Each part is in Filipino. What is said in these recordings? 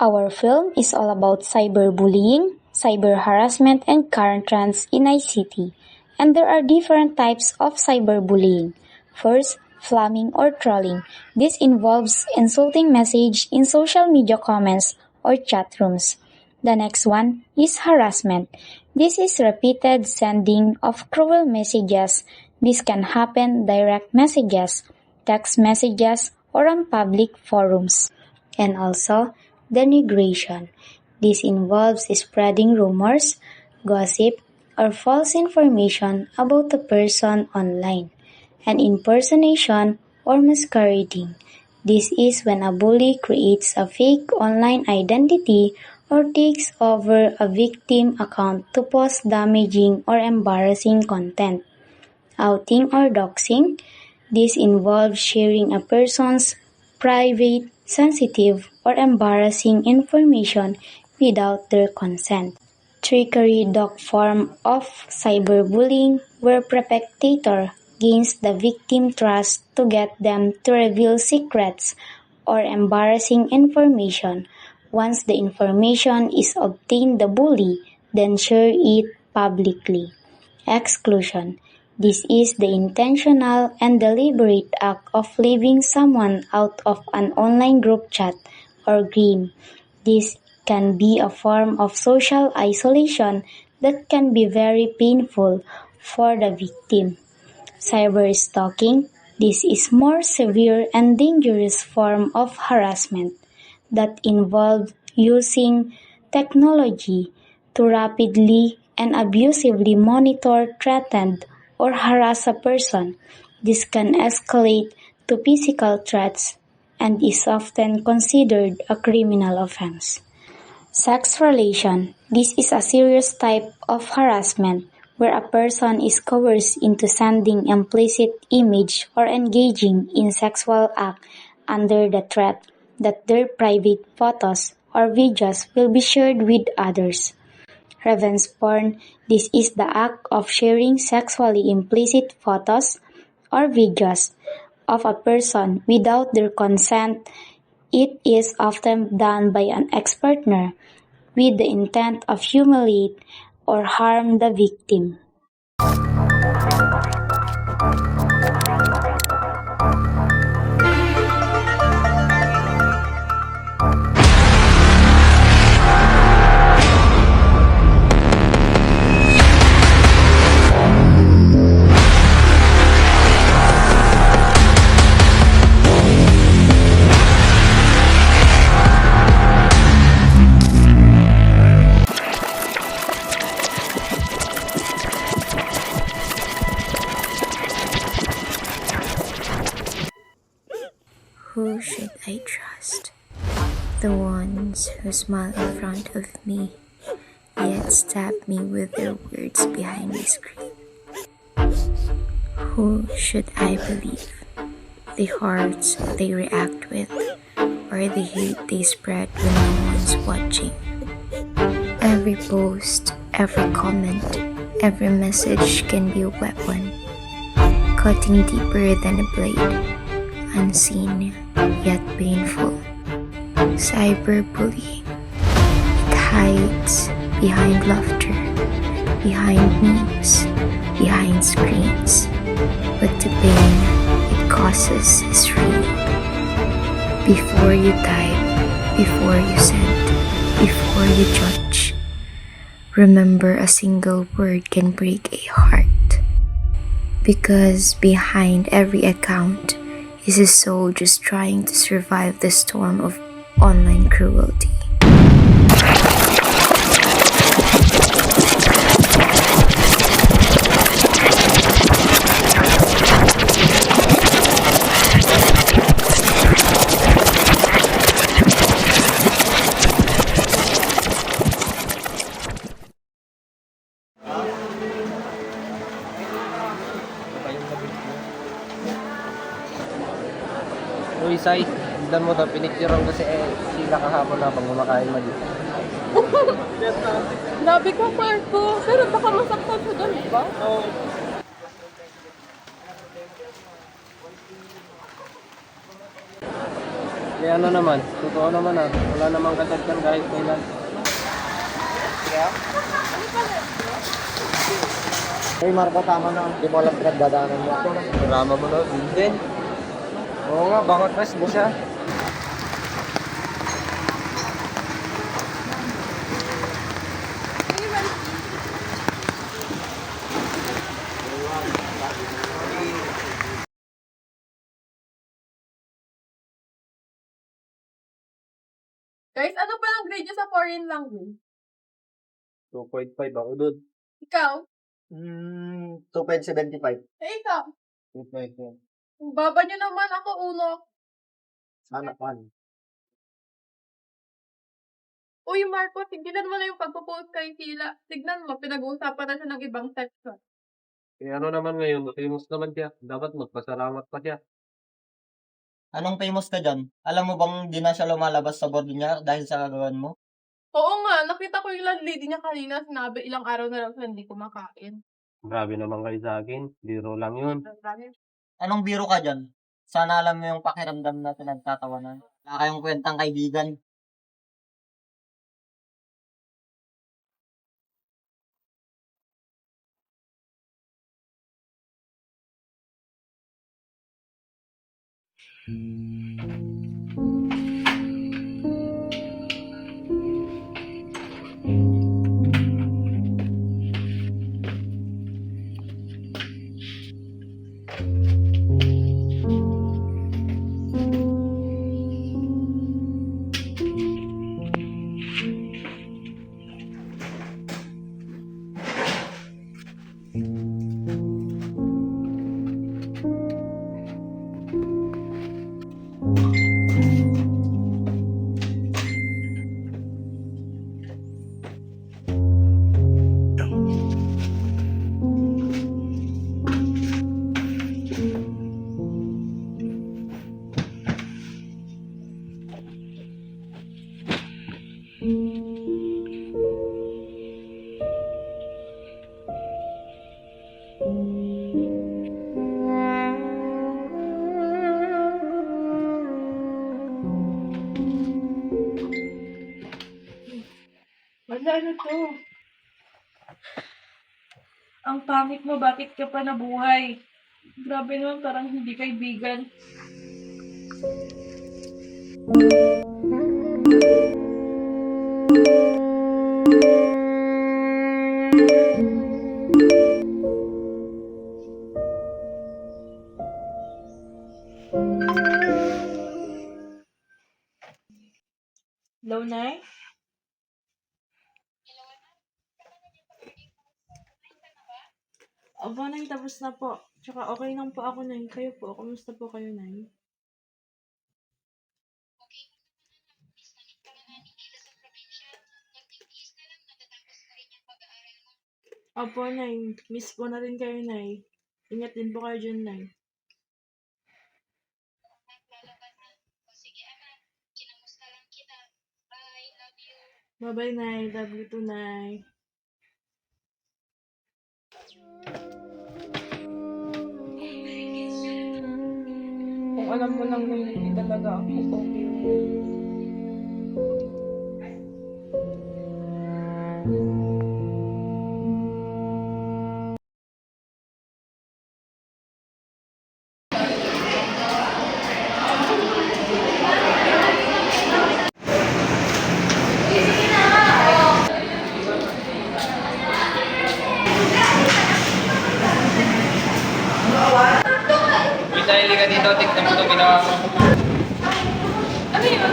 Our film is all about cyberbullying, cyber harassment, and current trends in ICT. And there are different types of cyberbullying. First, flamming or trolling. This involves insulting message in social media comments or chat rooms. The next one is harassment. This is repeated sending of cruel messages. This can happen direct messages, text messages, or on public forums. And also, denigration. This involves spreading rumors, gossip, or false information about a person online. And impersonation or masquerading. This is when a bully creates a fake online identity or takes over a victim account to post damaging or embarrassing content. Outing or doxing. This involves sharing a person's private, sensitive, or embarrassing information without their consent. Trickery, dog form of cyberbullying where perpetrator gains the victim trust to get them to reveal secrets or embarrassing information. Once the information is obtained, the bully then share it publicly. Exclusion. This is the intentional and deliberate act of leaving someone out of an online group chat or game. This can be a form of social isolation that can be very painful for the victim. Cyberstalking. This is more severe and dangerous form of harassment that involves using technology to rapidly and abusively monitor, threaten, or harass a person. This can escalate to physical threats and is often considered a criminal offense. Sex relation. This is a serious type of harassment where a person is coerced into sending implicit image or engaging in sexual act under the threat that their private photos or videos will be shared with others. Revenge porn. This is the act of sharing sexually implicit photos or videos of a person without their consent. It is often done by an ex-partner with the intent of humiliate or harm the victim. Who should I trust? The ones who smile in front of me, yet stab me with their words behind my screen. Who should I believe? The hearts they react with, or the hate they spread when no one's watching. Every post, every comment, every message can be a weapon, cutting deeper than a blade. Unseen yet painful. Cyberbullying. It hides behind laughter, behind memes, behind screens. But the pain it causes is real. Before you type, before you send, before you judge, remember a single word can break a heart. Because behind every account is a soul just trying to survive the storm of online cruelty. Uy, Sai, tignan mo to, pinicturean ko sila kahapon habang kumakain mo dito. Labi ka, Marco. Pero baka masaktan siya doon, di ba? Oo. Eh ano naman, totoo naman wala namang kasagkan kahit kailan. Hey Marco, tama na. Di mo alam pinagdadaanan mo. Drama mo na, hindi. Oo nga, bakit rest mo siya? Guys, ano pa ang grade niyo sa foreign language? 2.5 ako doon. Ikaw? 2.75. Ikaw? 2.5. Ang baba niyo naman ako, uno. Sana pan. Uy, Marco, tigilan mo na yung pagpo-post kay Sheila. Tignan mo, pinag-uusapan na siya ng ibang section. Eh ano naman ngayon, famous naman siya. Dapat magpasalamat pa siya. Anong famous ka dyan? Alam mo bang di na siya lumalabas sa board niya dahil sa kagawan mo? Oo nga, nakita ko yung landlady niya kanina. Sinabi, ilang araw na lang siya hindi kumakain. Grabe naman kayo sa akin. Biro lang yun. Anong biro ka dyan? Sana alam mo yung pakiramdam na pinagtatawanan. Wala kayong kwentang kaibigan. Wala na to. Ang pangit mo, bakit ka pa nabuhay? Grabe naman, parang hindi kaibigan. Hello, Nay? Opo, Nay, tapos na po. Tsaka okay lang po ako, Nay. Kayo po, kumusta po kayo, Nay? Opo, Nay. Miss ko na rin kayo, Nay. Ingat din po kayo dyan, Nay. Bye-bye, Nay. Love you too, Nay. Kung alam mo lang na hindi talaga ako okay. Bisa, hili ka dito. Tignan mo itong ginawa ko. Ano yun?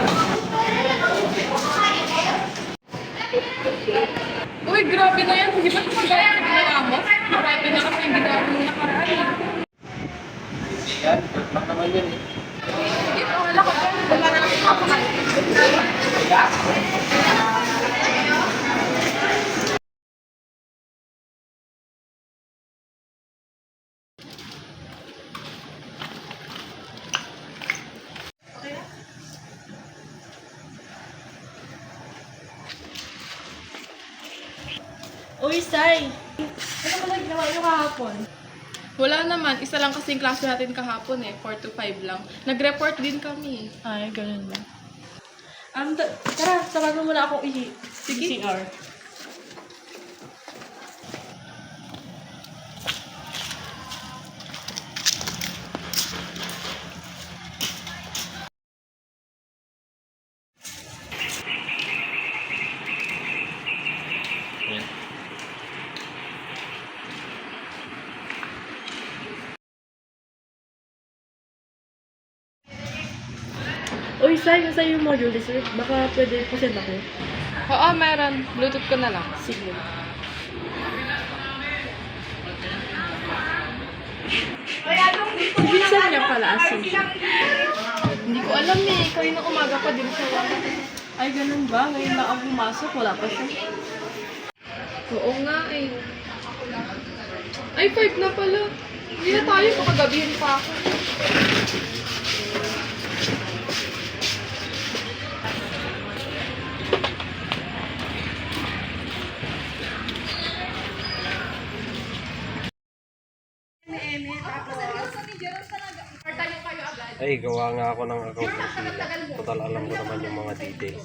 Uy, grabe na yan. Hindi ba ito magaya sa ginawa mo? Grabe na kasi yung ginawa mo nakaraan. Hindi yan. Bak naman yun eh. Hindi ko wala ko. Wala na lang ako. Uy, Sai! Ano mo na ginawa niyo kahapon? Wala naman. Isa lang kasing klase natin kahapon 4 to 5 lang. Nag-report din kami. Ay, ganun ba? Tara, sabagan mo na akong Sige. CR. Uy, Sai, nasa yung module dessert. Baka pwede pasend ako. Oo, meron. Bluetooth ko na lang. Sige. Ibigsan niya pala asin siya. Hindi ko alam Kanina umaga pa din siya. Ay, ganun ba? Ngayon lang ako pumasok. Wala pa siya. Oo nga Ay, 5 na pala. Hindi na tayo. Makagabihin pa ako. Ay, gawa nga ako ng account ng Sheila. Total alam ko naman yung mga details.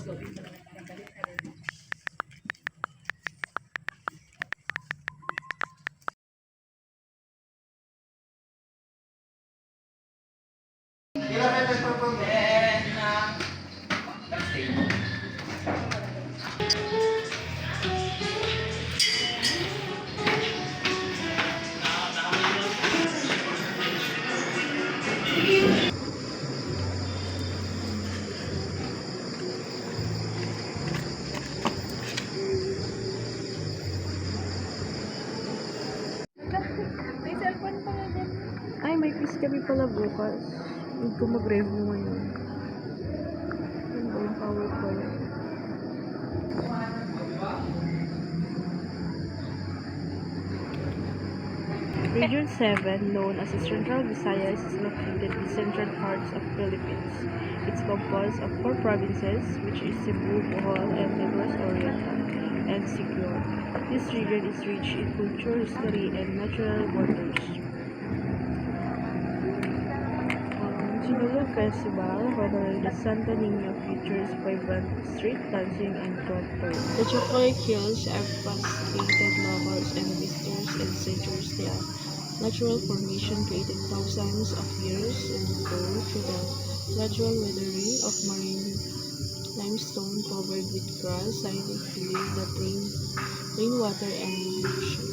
Ay, may quiz kami pala bukas. Need ko mag-review ngayon. Yun ba yung PowerPoint? Region 7, known as the Central Visayas, is located in the central parts of Philippines. It's composed of 4 provinces, which is Cebu, Bohol, and Negros Oriental, and Siquijor. This region is rich in culture, history, and natural wonders. Sinulog Festival, honoring the Santa Niña, features vibrant street dancing and concert. The Chocolate Hills have fascinated locals and visitors in centuries. They are natural formation created thousands of years ago through the gradual weathering of marine limestone covered with grass. Scientists believe that rainwater and oceans.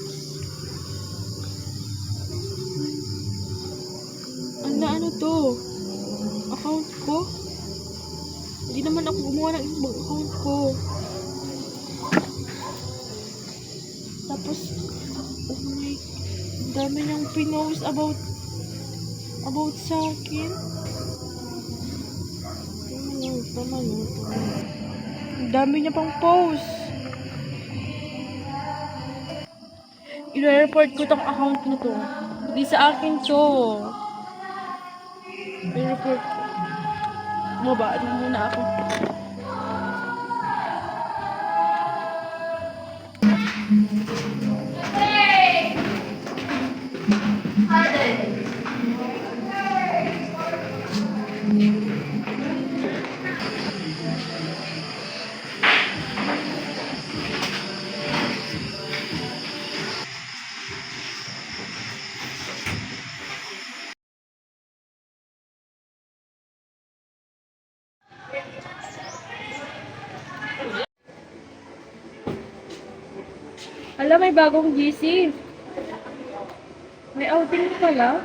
Ano to? Account ko? Hindi naman ako gumawa ng ibang account ko. Tapos, oh my, ang dami niyang pinost about sa akin. Tama na. Ang dami niya pang post. I-report ko tong account na to. Hindi sa akin to. I-report ko. Mabaan na muna ako. Hala, may bagong GC. May outing pala.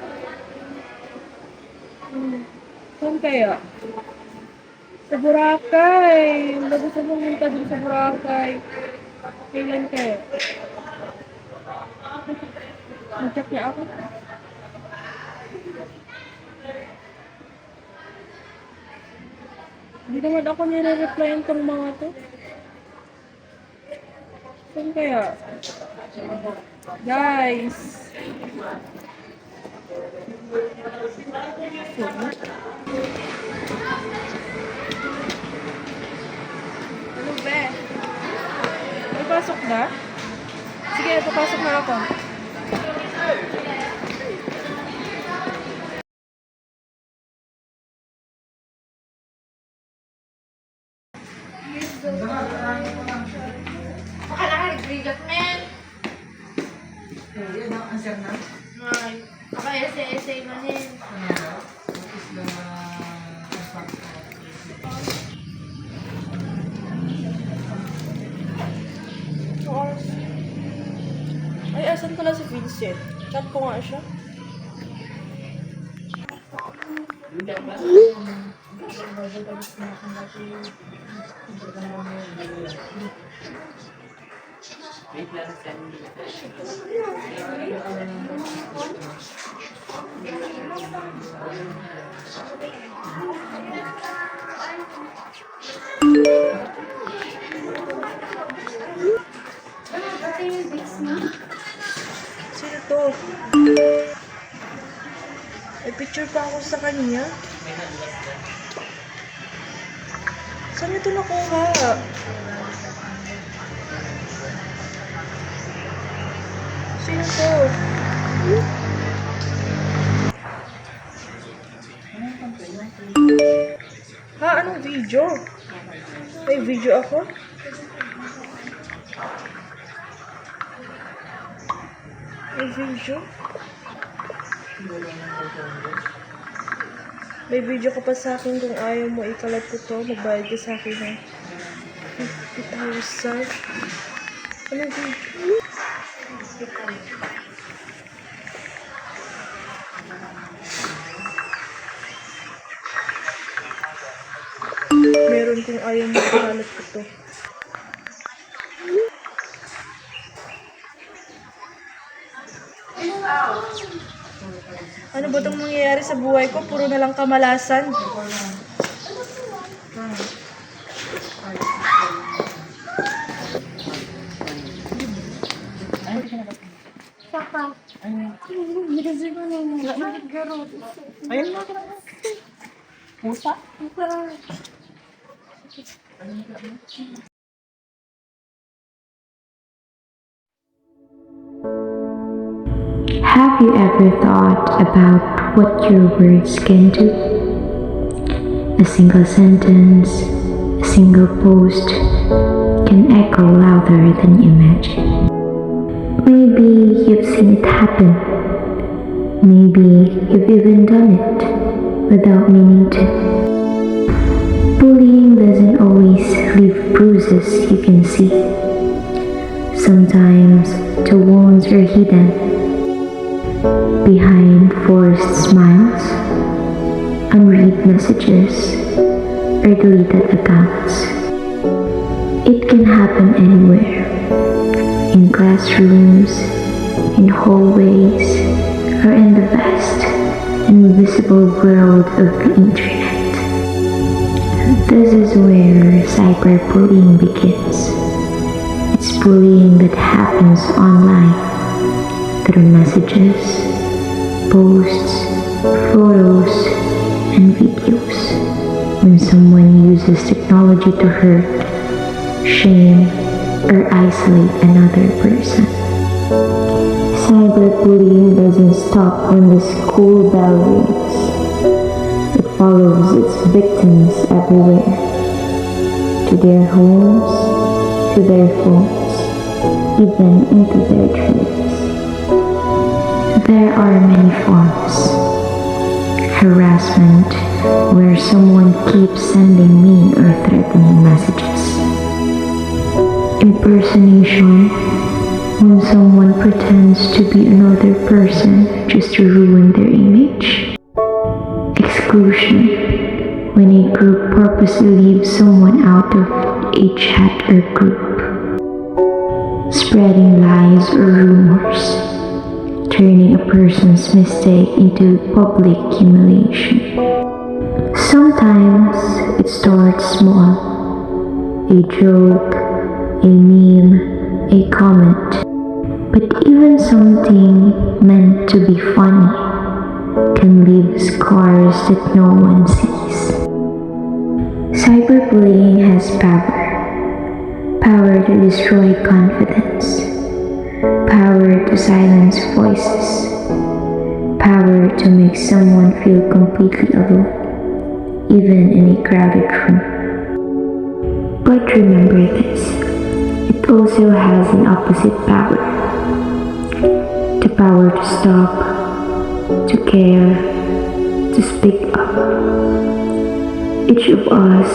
Saan kaya? Sa Boracay. Bago sa pumunta dun sa Boracay. Kailan kaya? Mag-check niya ako. Hindi naman ako nire-replyan tong mga to. Saan kaya? Guys! Ano be? May pasok na? Sige, papasok na ako. bigat, men. Yan ang answer na. Ay, baka essay na rin. What is the construct of Ay, asan pala si Vincent? Chat ko nga siya. Sino to? May picture pa ako sa kanya. Saan ito nakuha? Sino to? Ha? Anong video? May video ako? May video? May video ka pa sa akin kung ayaw mo ikalat ko to. Magbayad ka sa akin ng 50,000. Anong video? Meron kung ayaw mo ikalat ko to. Ano ba itong nangyayari sa buhay ko? Puro na lang kamalasan. Have you ever thought about what your words can do? A single sentence, a single post can echo louder than you imagine. Maybe you've seen it happen. Maybe you've even done it without meaning to. Bullying doesn't always leave bruises you can see. Sometimes the wounds are hidden behind forced smiles, unread messages, or deleted accounts. It can happen anywhere, in classrooms, in hallways, or in the vast, invisible world of the internet. This is where cyberbullying begins. It's bullying that happens online through messages, posts, photos, and videos. When someone uses technology to hurt, shame, or isolate another person. Cyberbullying doesn't stop when the school bell rings. It follows its victims everywhere. To their homes, to their phones, even into their dreams. There are many forms. Harassment, where someone keeps sending mean or threatening messages. Impersonation, when someone pretends to be another person just to ruin their image. Exclusion, when a group purposely leaves someone out of a chat or group. Spreading lies or rumors, turning a person's mistake into public humiliation. Sometimes it starts small, a joke, a meme, a comment, but even something meant to be funny can leave scars that no one sees. Cyberbullying has power to destroy confidence, power to silence voices, power to make someone feel completely alone, even in a crowded room. But remember this, it also has an opposite power. The power to stop, to care, to speak up. Each of us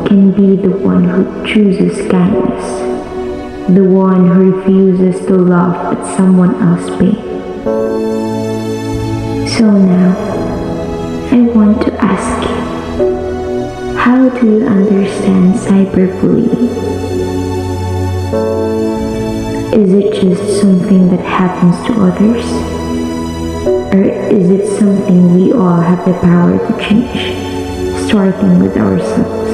can be the one who chooses kindness, the one who refuses to laugh at someone else's pain. So now, I want to ask you, how do you understand cyberbullying? Is it just something that happens to others? Or is it something we all have the power to change, starting with ourselves?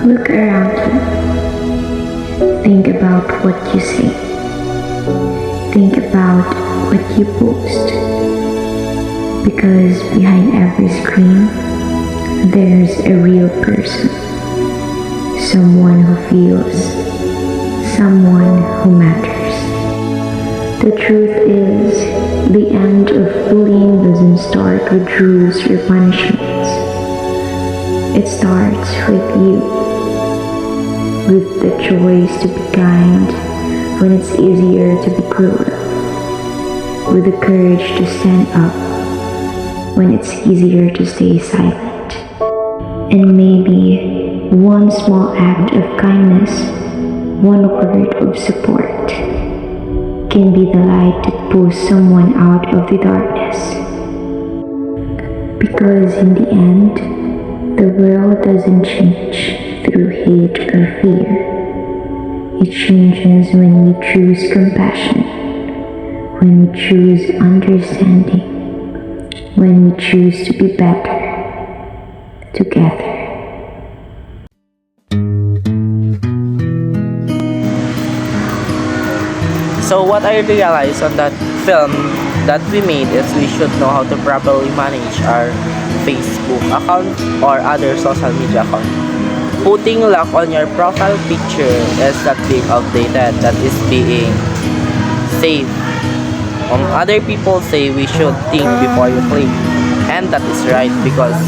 Look around you. Think about what you say. Think about what you post. Because behind every screen, there's a real person. Someone who feels. Someone who matters. The truth is, the end of bullying doesn't start with rules or punishments. It starts with you. With the choice to be kind when it's easier to be cruel. With the courage to stand up when it's easier to stay silent. And maybe one small act of kindness, one word of support, can be the light that pulls someone out of the darkness. Because in the end, the world doesn't change through hate or fear. It changes when we choose compassion, when we choose understanding, when we choose to be better together. So what I realized on that film that we made is we should know how to properly manage our Facebook account or other social media account. Putting lock on your profile picture is not being outdated, that is being safe. Other people say we should think before you click, and that is right because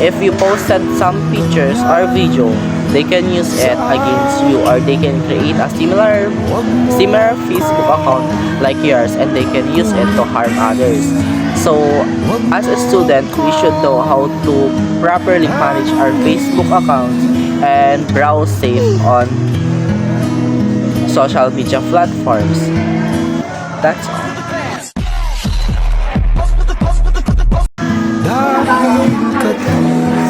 if you posted some pictures or video, they can use it against you, or they can create a similar Facebook account like yours, and they can use it to harm others. So as a student, we should know how to properly manage our Facebook accounts and browse safe on social media platforms. That's all.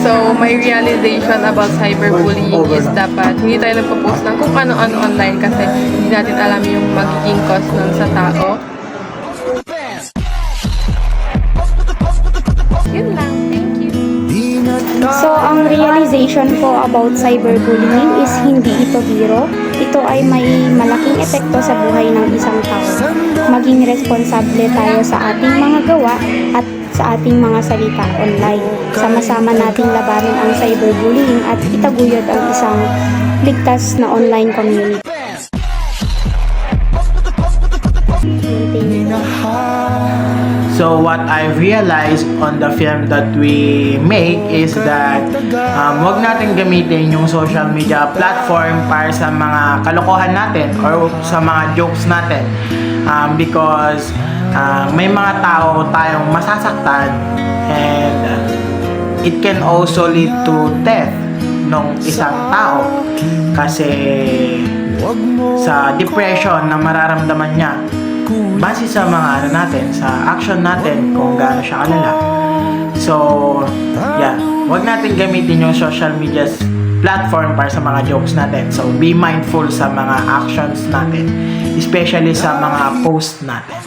So, my realization about cyberbullying is dapat hindi tayo nagpo-post ng kung ano-ano online kasi hindi natin alam yung magiging cost nun sa tao. Yun lang. Thank you. So, ang realization ko about cyberbullying is hindi ito biro. Ito ay may malaking epekto sa buhay ng isang tao. Maging responsable tayo sa ating mga gawa at sa ating mga salita online. Sama-sama nating labanan ang cyberbullying at itaguyod ang isang ligtas na online community. So what I realized on the film that we make is that wag natin gamitin yung social media platform para sa mga kalokohan natin or sa mga jokes natin because may mga tao tayong masasaktan and it can also lead to death ng isang tao kasi sa depression na mararamdaman niya base sa mga natin, sa action natin kung gaano siya kalala. So, yeah, wag natin gamitin yung social media platform para sa mga jokes natin. So, be mindful sa mga actions natin, especially sa mga post natin.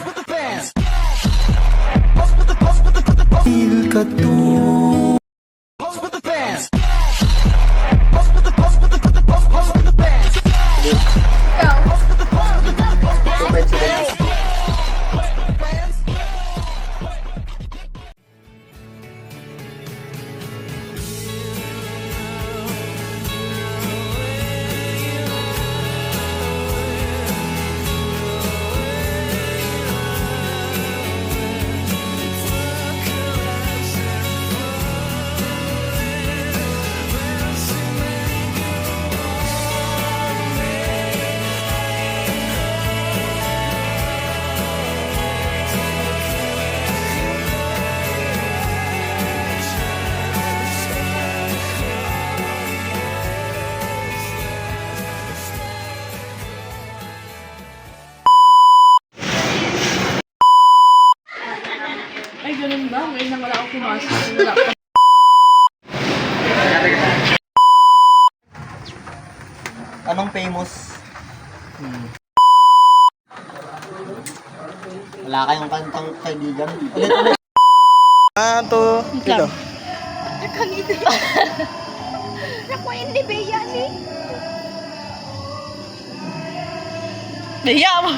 Sorry na wala akong pumasok. Wala pa. Anong famous? Wala kayong kantang kaibigan? Ulit. Ito. Naku, hindi ba yan eh? Nahiya mo